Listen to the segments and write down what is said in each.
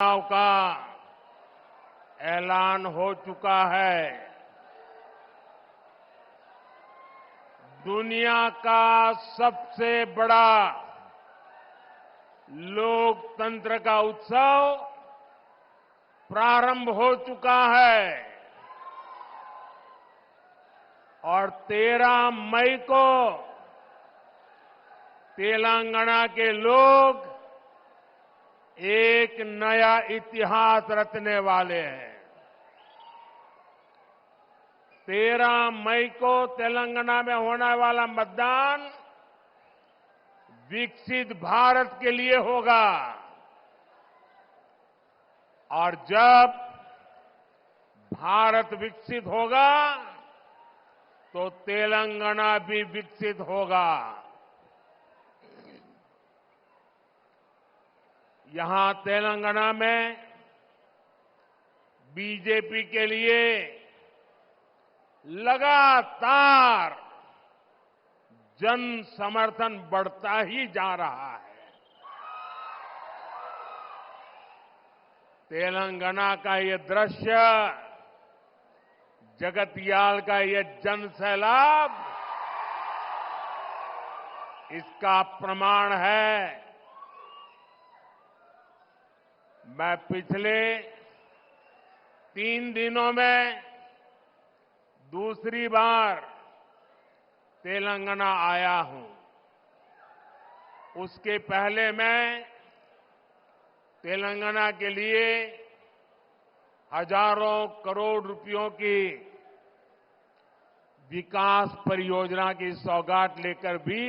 चुनाव का ऐलान हो चुका है। दुनिया का सबसे बड़ा लोकतंत्र का उत्सव प्रारंभ हो चुका है और 13 मई को तेलंगाना के लोग एक नया इतिहास रचने वाले हैं। 13 मई को तेलंगाना में होने वाला मतदान विकसित भारत के लिए होगा और जब भारत विकसित होगा तो तेलंगाना भी विकसित होगा। यहां तेलंगाना में बीजेपी के लिए लगातार जन समर्थन बढ़ता ही जा रहा है। तेलंगाना का ये दृश्य, जगतियाल का ये जन सैलाब इसका प्रमाण है। मैं पिछले 3 दिनों में दूसरी बार तेलंगाना आया हूं। उसके पहले मैं तेलंगाना के लिए हजारों करोड़ रुपयों की विकास परियोजना की सौगात लेकर भी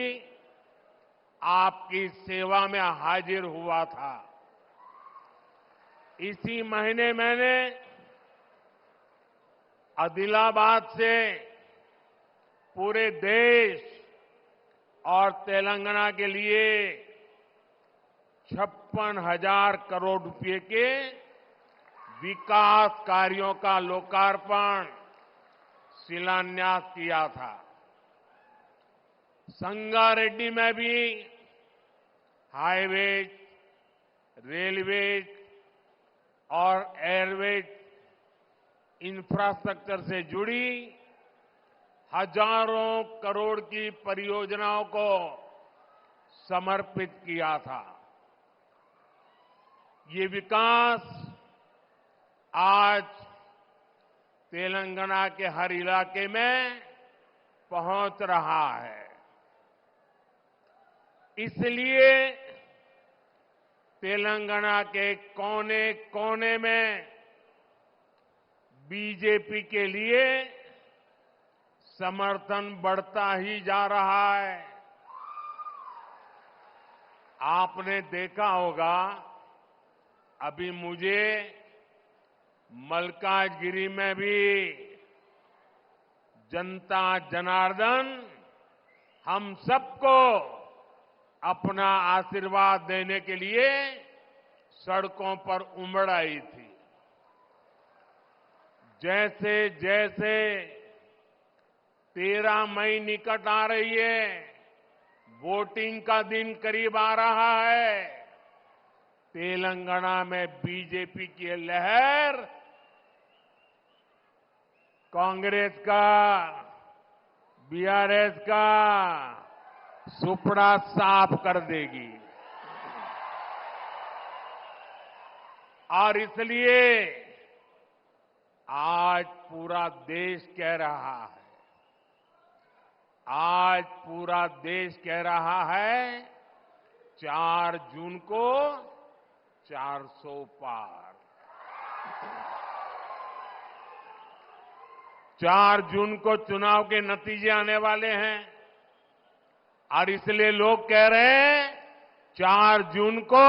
आपकी सेवा में हाजिर हुआ था। इसी महीने मैंने आदिलाबाद से पूरे देश और तेलंगाना के लिए 56,000 करोड़ रुपए के विकास कार्यों का लोकार्पण, शिलान्यास किया था। संगारेड्डी में भी हाईवेज, रेलवेज और एयरवेज इंफ्रास्ट्रक्चर से जुड़ी हजारों करोड़ की परियोजनाओं को समर्पित किया था। ये विकास आज तेलंगाना के हर इलाके में पहुंच रहा है। इसलिए तेलंगाना के कोने कोने में बीजेपी के लिए समर्थन बढ़ता ही जा रहा है। आपने देखा होगा, अभी मुझे मल्काजगिरी में भी जनता जनार्दन हम सबको अपना आशीर्वाद देने के लिए सड़कों पर उमड़ आई थी। जैसे जैसे 13 मई निकट आ रही है, वोटिंग का दिन करीब आ रहा है, तेलंगाना में बीजेपी की लहर कांग्रेस का, बीआरएस का सुपड़ा साफ कर देगी। और इसलिए आज पूरा देश कह रहा है, आज पूरा देश कह रहा है 4 जून को 400 पार। 4 जून को चुनाव के नतीजे आने वाले हैं और इसलिए लोग कह रहे हैं 4 जून को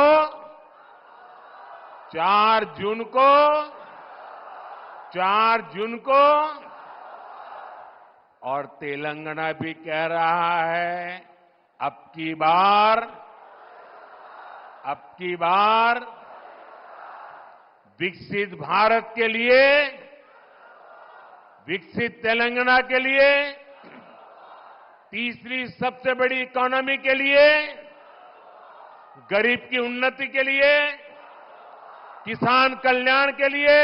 4 जून को 4 जून को और तेलंगाना भी कह रहा है अब की बार विकसित भारत के लिए, विकसित तेलंगाना के लिए, तीसरी सबसे बड़ी इकोनॉमी के लिए, गरीब की उन्नति के लिए किसान कल्याण के लिए,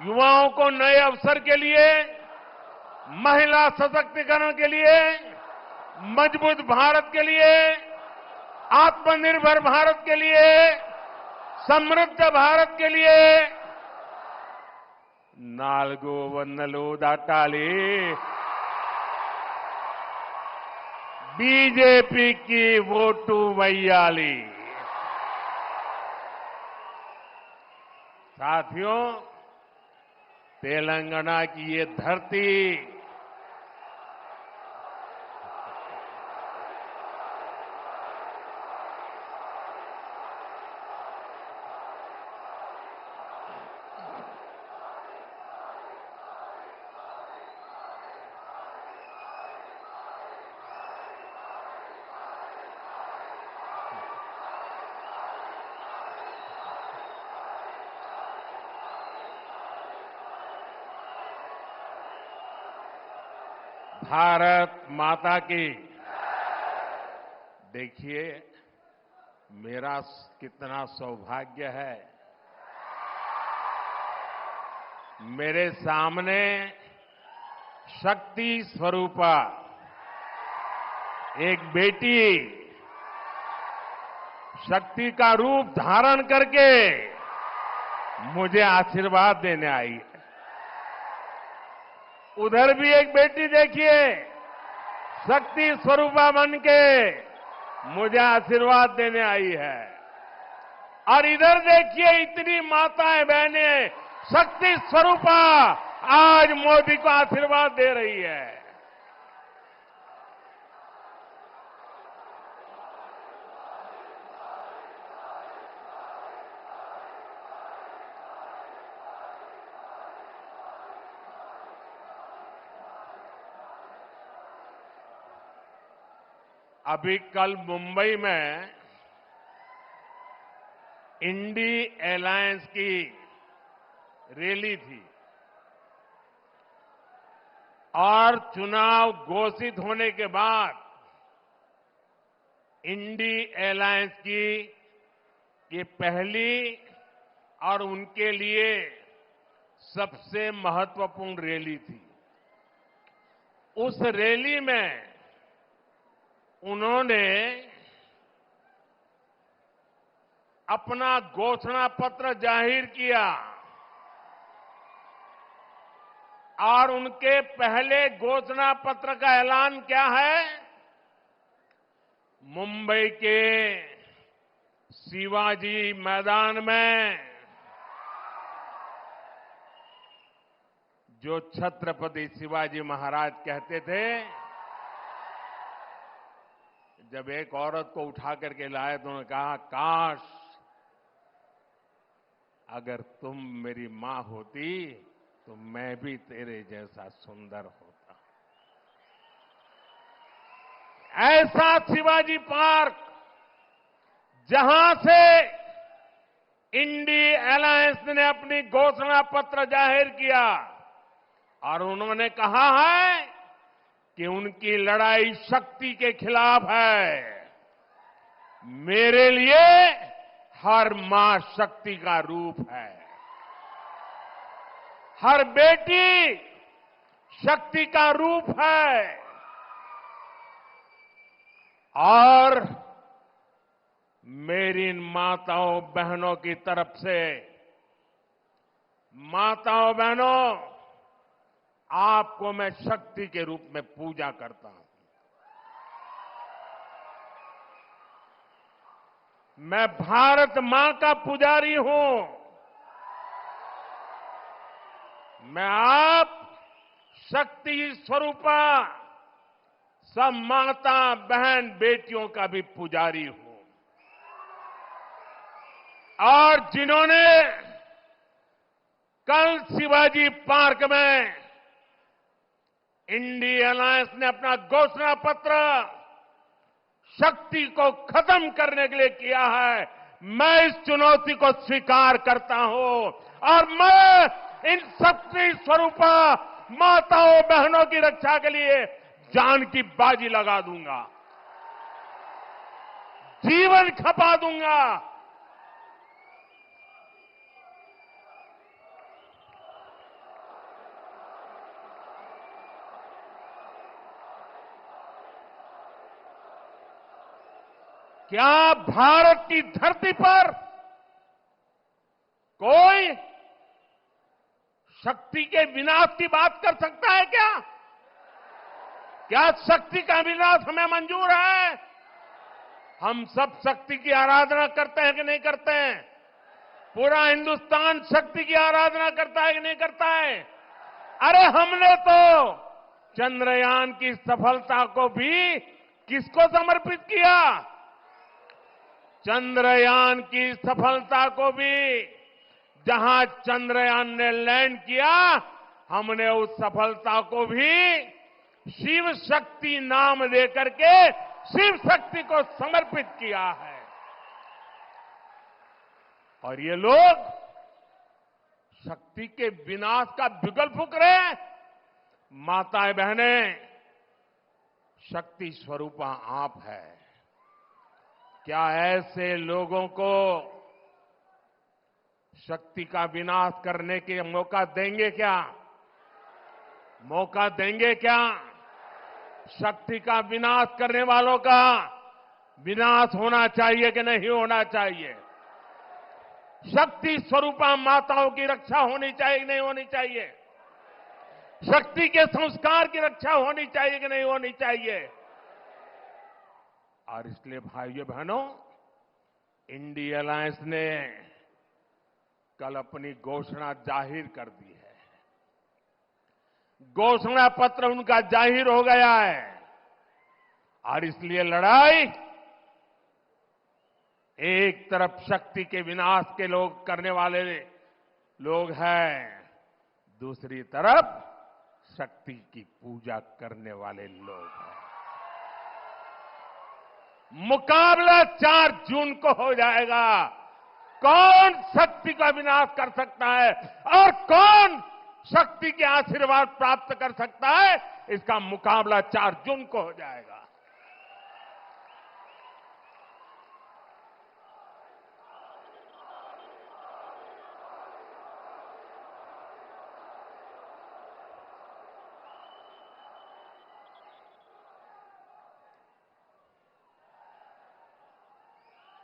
युवाओं को नए अवसर के लिए, महिला सशक्तिकरण के लिए, मजबूत भारत के लिए, आत्मनिर्भर भारत के लिए, समृद्ध भारत के लिए नाल्गो वन्नलो दाटाली बीजेपी की वोटू वैयाली। साथियों, तेलंगाना की ये धरती भारत माता की। देखिए, मेरा कितना सौभाग्य है, मेरे सामने शक्ति स्वरूपा एक बेटी शक्ति का रूप धारण करके मुझे आशीर्वाद देने आई है। उधर भी एक बेटी देखिए, शक्ति स्वरूपा बन के मुझे आशीर्वाद देने आई है। और इधर देखिए, इतनी माताएं बहनें शक्ति स्वरूपा आज मोदी को आशीर्वाद दे रही है। अभी कल मुंबई में इंडी एलायंस की रैली थी और चुनाव घोषित होने के बाद इंडी एलायंस की ये पहली और उनके लिए सबसे महत्वपूर्ण रैली थी। उस रैली में उन्होंने अपना घोषणा पत्र जाहिर किया और उनके पहले घोषणा पत्र का ऐलान क्या है? मुंबई के शिवाजी मैदान में जो छत्रपति शिवाजी महाराज कहते थे, जब एक औरत को उठा करके लाए तो उन्होंने कहा, काश अगर तुम मेरी मां होती तो मैं भी तेरे जैसा सुंदर होता। ऐसा शिवाजी पार्क जहां से इंडी एलायंस ने अपनी घोषणा पत्र जाहिर किया और उन्होंने कहा है कि उनकी लड़ाई शक्ति के खिलाफ है। मेरे लिए हर मां शक्ति का रूप है, हर बेटी शक्ति का रूप है। और मेरी इन माताओं बहनों की तरफ से, माताओं बहनों, आपको मैं शक्ति के रूप में पूजा करता हूं। मैं भारत मां का पुजारी हूं। मैं आप शक्ति स्वरूपा सब माता बहन बेटियों का भी पुजारी हूं। और जिन्होंने कल शिवाजी पार्क में इंडी एलायंस ने अपना घोषणा पत्र शक्ति को खत्म करने के लिए किया है, मैं इस चुनौती को स्वीकार करता हूं और मैं इन शक्ति स्वरूपा माताओं बहनों की रक्षा के लिए जान की बाजी लगा दूंगा, जीवन खपा दूंगा। क्या भारत की धरती पर कोई शक्ति के विनाश की बात कर सकता है क्या? क्या शक्ति का विनाश हमें मंजूर है? हम सब शक्ति की आराधना करते हैं कि नहीं करते हैं? पूरा हिंदुस्तान शक्ति की आराधना करता है कि नहीं करता है? अरे हमने तो चंद्रयान की सफलता को भी किसको समर्पित किया? चंद्रयान की सफलता को भी जहां चंद्रयान ने लैंड किया, हमने उस सफलता को भी शिव शक्ति नाम देकर के शिव शक्ति को समर्पित किया है। और ये लोग शक्ति के विनाश का बिगुल फूंक रहे हैं। माताएं बहनें, शक्ति स्वरूपा आप है। क्या ऐसे लोगों को शक्ति का विनाश करने के मौका देंगे क्या? मौका देंगे क्या? शक्ति का विनाश करने वालों का विनाश होना चाहिए कि नहीं होना चाहिए? शक्ति स्वरूपा माताओं की रक्षा होनी चाहिए कि नहीं होनी चाहिए? शक्ति के संस्कार की रक्षा होनी चाहिए कि नहीं होनी चाहिए? और इसलिए भाइयों बहनों, इंडिया अलायंस ने कल अपनी घोषणा जाहिर कर दी है। घोषणा पत्र उनका जाहिर हो गया है और इसलिए लड़ाई एक तरफ शक्ति के विनाश के लोग करने वाले लोग हैं, दूसरी तरफ शक्ति की पूजा करने वाले लोग हैं। मुकाबला 4 जून को हो जाएगा। कौन शक्ति का विनाश कर सकता है और कौन शक्ति के आशीर्वाद प्राप्त कर सकता है, इसका मुकाबला 4 जून को हो जाएगा।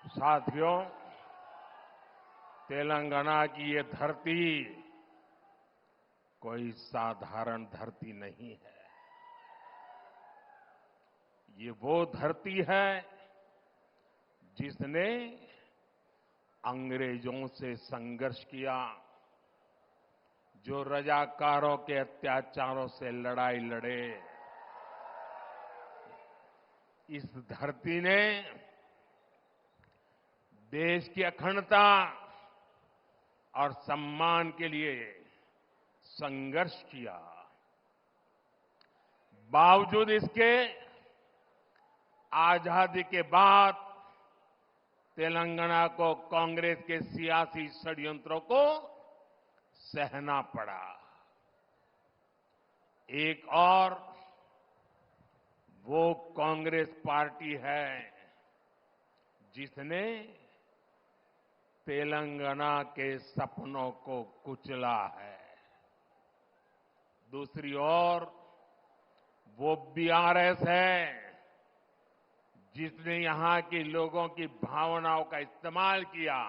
साथियों, तेलंगाना की ये धरती कोई साधारण धरती नहीं है। ये वो धरती है जिसने अंग्रेजों से संघर्ष किया, जो रजाकारों के अत्याचारों से लड़ाई लड़े। इस धरती ने देश की अखंडता और सम्मान के लिए संघर्ष किया। बावजूद इसके आजादी के बाद तेलंगाना को कांग्रेस के सियासी षड्यंत्रों को सहना पड़ा। एक और वो कांग्रेस पार्टी है जिसने तेलंगाना के सपनों को कुचला है। दूसरी ओर वो बीआरएस है जिसने यहां के लोगों की भावनाओं का इस्तेमाल किया,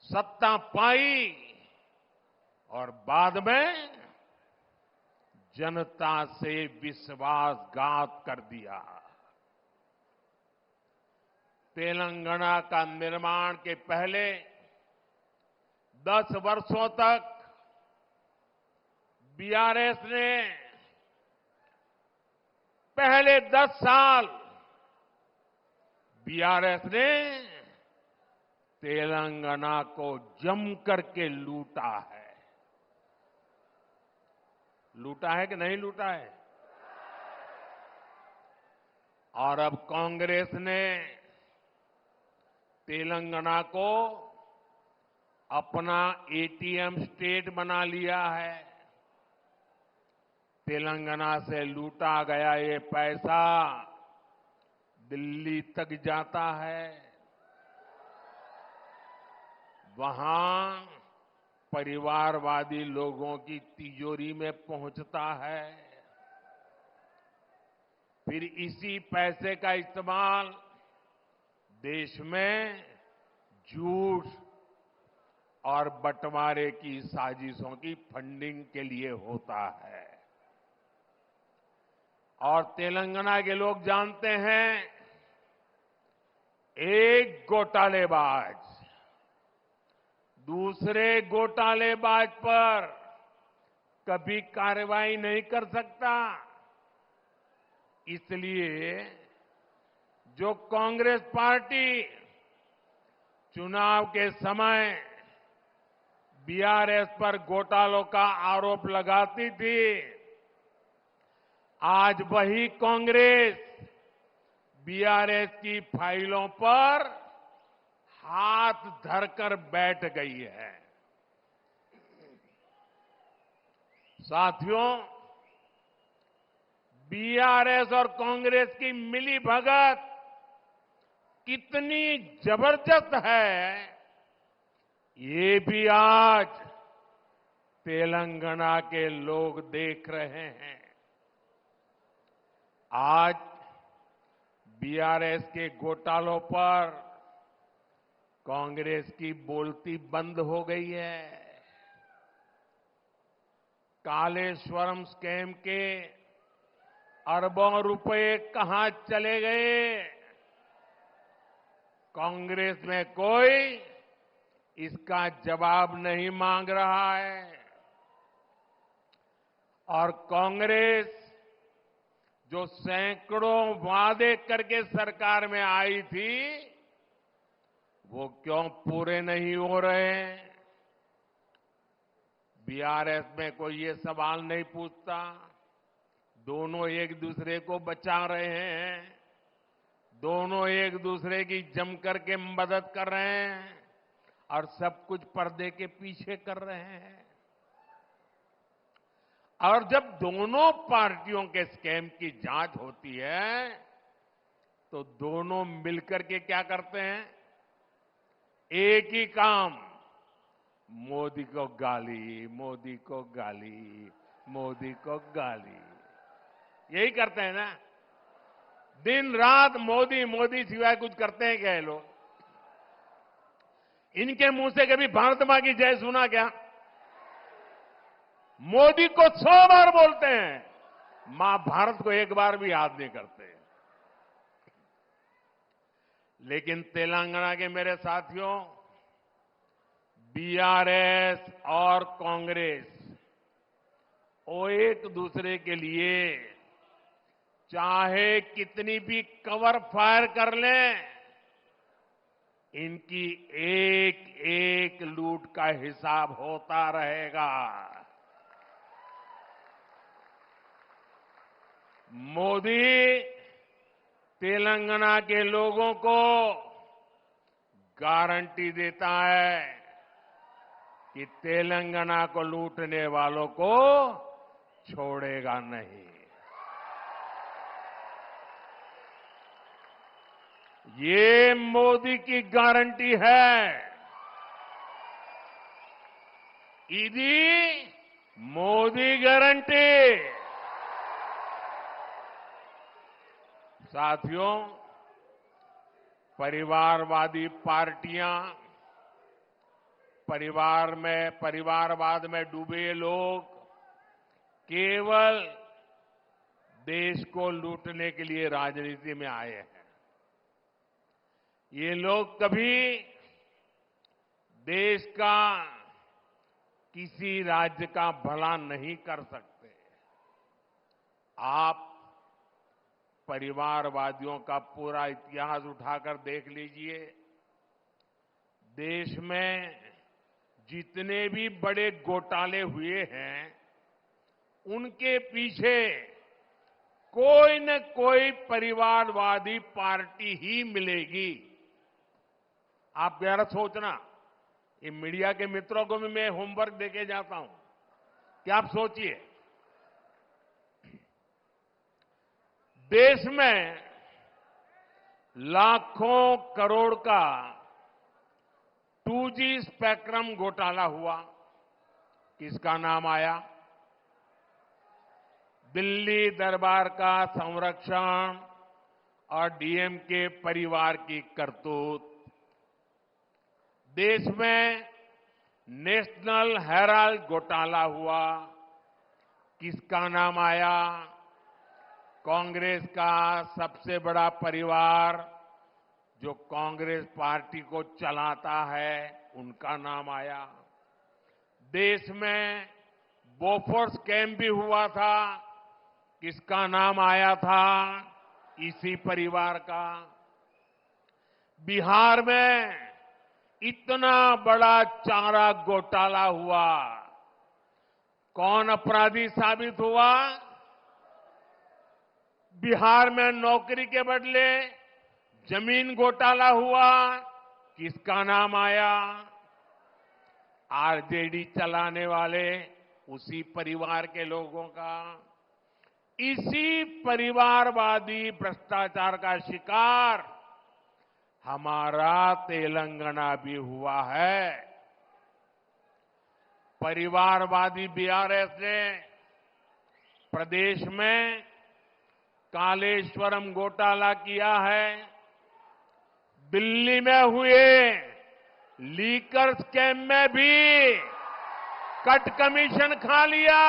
सत्ता पाई और बाद में जनता से विश्वासघात कर दिया। तेलंगाना का निर्माण के पहले 10 वर्षों तक बीआरएस ने, पहले 10 साल बीआरएस ने तेलंगाना को जम करके लूटा है। लूटा है कि नहीं लूटा है? और अब कांग्रेस ने तेलंगाना को अपना एटीएम स्टेट बना लिया है। तेलंगाना से लूटा गया ये पैसा दिल्ली तक जाता है, वहां परिवारवादी लोगों की तिजोरी में पहुंचता है। फिर इसी पैसे का इस्तेमाल देश में झूठ और बंटवारे की साजिशों की फंडिंग के लिए होता है। और तेलंगाना के लोग जानते हैं, एक घोटालेबाज दूसरे घोटालेबाज पर कभी कार्रवाई नहीं कर सकता। इसलिए जो कांग्रेस पार्टी चुनाव के समय बीआरएस पर घोटालों का आरोप लगाती थी, आज वही कांग्रेस बीआरएस की फाइलों पर हाथ धरकर बैठ गई है। साथियों, बीआरएस और कांग्रेस की मिलीभगत कितनी जबरदस्त है, ये भी आज तेलंगाना के लोग देख रहे हैं। आज बीआरएस के घोटालों पर कांग्रेस की बोलती बंद हो गई है। कालेश्वरम स्कैम के अरबों रुपए कहां चले गए, कांग्रेस में कोई इसका जवाब नहीं मांग रहा है। और कांग्रेस जो सैकड़ों वादे करके सरकार में आई थी, वो क्यों पूरे नहीं हो रहे हैं? बीआरएस में कोई ये सवाल नहीं पूछता। दोनों एक दूसरे को बचा रहे हैं, दोनों एक दूसरे की जमकर के मदद कर रहे हैं और सब कुछ पर्दे के पीछे कर रहे हैं। और जब दोनों पार्टियों के स्कैम की जांच होती है, तो दोनों मिलकर के क्या करते हैं? एक ही काम, मोदी को गाली, मोदी को गाली, मोदी को गाली, यही करते हैं ना। दिन रात मोदी मोदी सिवाय कुछ करते हैं क्या ये लोग? इनके मुंह से कभी भारत मां की जय सुना क्या? मोदी को 100 बार बोलते हैं, मां भारत को एक बार भी याद नहीं करते। लेकिन तेलंगाना के मेरे साथियों, बीआरएस और कांग्रेस वो एक दूसरे के लिए चाहे कितनी भी कवर फायर कर लें, इनकी एक एक लूट का हिसाब होता रहेगा। मोदी तेलंगाना के लोगों को गारंटी देता है कि तेलंगाना को लूटने वालों को छोड़ेगा नहीं। ये मोदी की गारंटी है। इदी मोदी गारंटी। साथियों, परिवारवादी पार्टियां, परिवारवाद में डूबे लोग केवल देश को लूटने के लिए राजनीति में आए हैं। ये लोग कभी देश का किसी राज्य का भला नहीं कर सकते। आप परिवारवादियों का पूरा इतिहास उठाकर देख लीजिए। देश में जितने भी बड़े घोटाले हुए हैं, उनके पीछे कोई न कोई परिवारवादी पार्टी ही मिलेगी। आप जरा सोचना, ये मीडिया के मित्रों को भी मैं होमवर्क देके जाता हूं कि आप सोचिए, देश में लाखों करोड़ का 2G स्पेक्ट्रम घोटाला हुआ, किसका नाम आया? दिल्ली दरबार का संरक्षण और डीएमके परिवार की करतूत। देश में नेशनल हेराल्ड घोटाला हुआ, किसका नाम आया? कांग्रेस का सबसे बड़ा परिवार जो कांग्रेस पार्टी को चलाता है, उनका नाम आया। देश में बोफोर्स कैंप भी हुआ था, किसका नाम आया था? इसी परिवार का। बिहार में इतना बड़ा चारा घोटाला हुआ, कौन अपराधी साबित हुआ? बिहार में नौकरी के बदले जमीन घोटाला हुआ, किसका नाम आया? आरजेडी चलाने वाले उसी परिवार के लोगों का। इसी परिवारवादी भ्रष्टाचार का शिकार हमारा तेलंगाना भी हुआ है। परिवारवादी बीआरएस ने प्रदेश में कालेश्वरम घोटाला किया है। दिल्ली में हुए लीकर स्कैम में भी कट कमीशन खा लिया।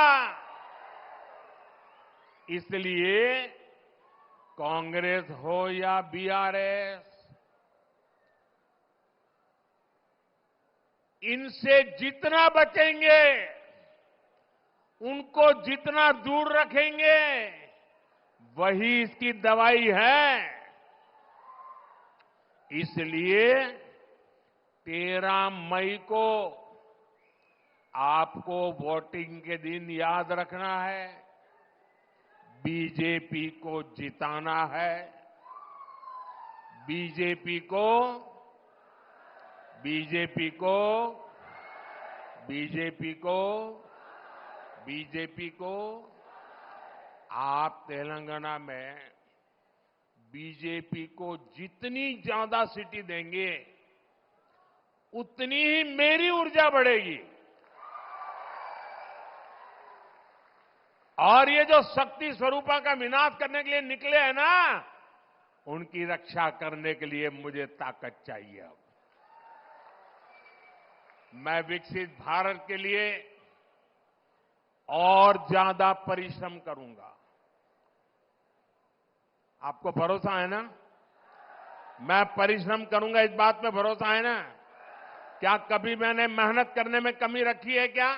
इसलिए कांग्रेस हो या बीआरएस, इनसे जितना बचेंगे, उनको जितना दूर रखेंगे, वही इसकी दवाई है। इसलिए 13 मई को आपको वोटिंग के दिन याद रखना है, बीजेपी को जिताना है। बीजेपी को बीजेपी को बीजेपी को बीजेपी को आप तेलंगाना में बीजेपी को जितनी ज्यादा सीटें देंगे, उतनी ही मेरी ऊर्जा बढ़ेगी। और ये जो शक्ति स्वरूपा का विनाश करने के लिए निकले हैं ना, उनकी रक्षा करने के लिए मुझे ताकत चाहिए। अब मैं विकसित भारत के लिए और ज्यादा परिश्रम करूंगा। आपको भरोसा है ना? मैं परिश्रम करूंगा, इस बात पे भरोसा है ना? क्या कभी मैंने मेहनत करने में कमी रखी है क्या?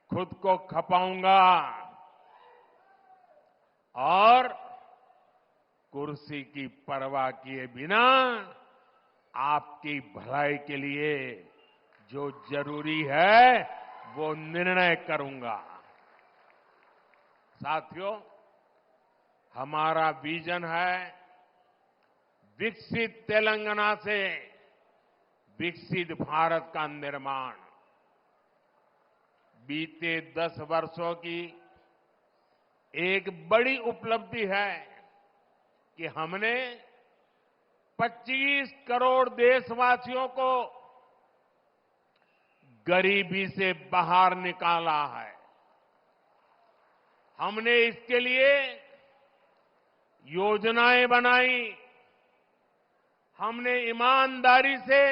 खुद को खपाऊंगा और कुर्सी की परवाह किए बिना आपकी भलाई के लिए जो जरूरी है वो निर्णय करूंगा। साथियों, हमारा विजन है विकसित तेलंगाना से विकसित भारत का निर्माण। बीते 10 वर्षों की एक बड़ी उपलब्धि है कि हमने 25 करोड़ देशवासियों को गरीबी से बाहर निकाला है। हमने इसके लिए योजनाएं बनाई, हमने ईमानदारी से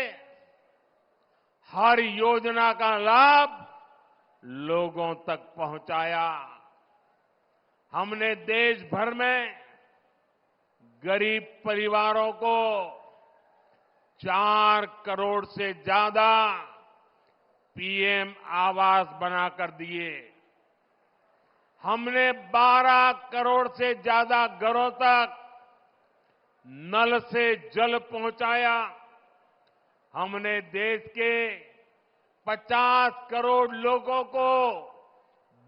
हर योजना का लाभ लोगों तक पहुंचाया। हमने देश भर में गरीब परिवारों को 4 करोड़ से ज्यादा पीएम आवास बनाकर दिए। हमने 12 करोड़ से ज्यादा घरों तक नल से जल पहुंचाया। हमने देश के 50 करोड़ लोगों को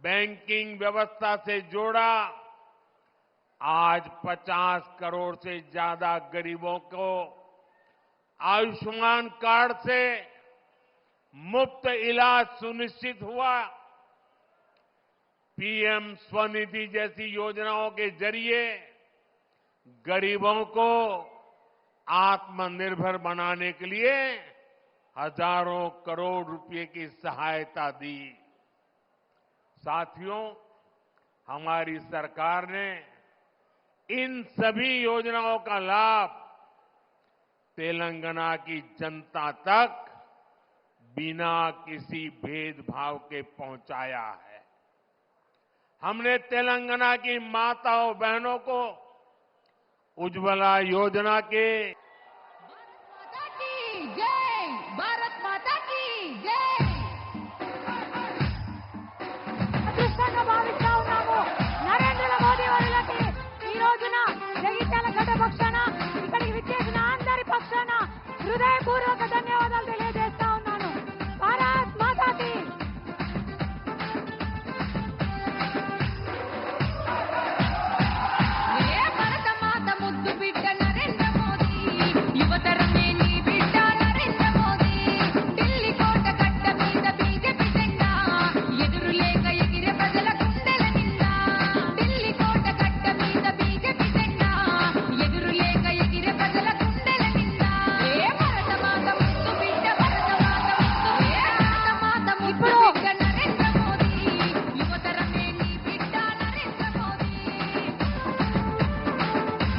बैंकिंग व्यवस्था से जोड़ा। आज 50 करोड़ से ज्यादा गरीबों को आयुष्मान कार्ड से मुफ्त इलाज सुनिश्चित हुआ। पीएम स्वनिधि जैसी योजनाओं के जरिए गरीबों को आत्मनिर्भर बनाने के लिए हजारों करोड़ रुपए की सहायता दी। साथियों, हमारी सरकार ने इन सभी योजनाओं का लाभ तेलंगाना की जनता तक बिना किसी भेदभाव के पहुंचाया है। हमने तेलंगाना की माताओं बहनों को उज्ज्वला योजना के भारत माता की जय అదృష్టంగా భావిస్తా ఉన్నాము. నరేంద్ర మోదీ వారికి ఈ రోజున జగిత్యాల గడ్డ పక్షాన ఇక్కడికి విచ్చేసిన అందరి పక్షాన హృదయపూర్వక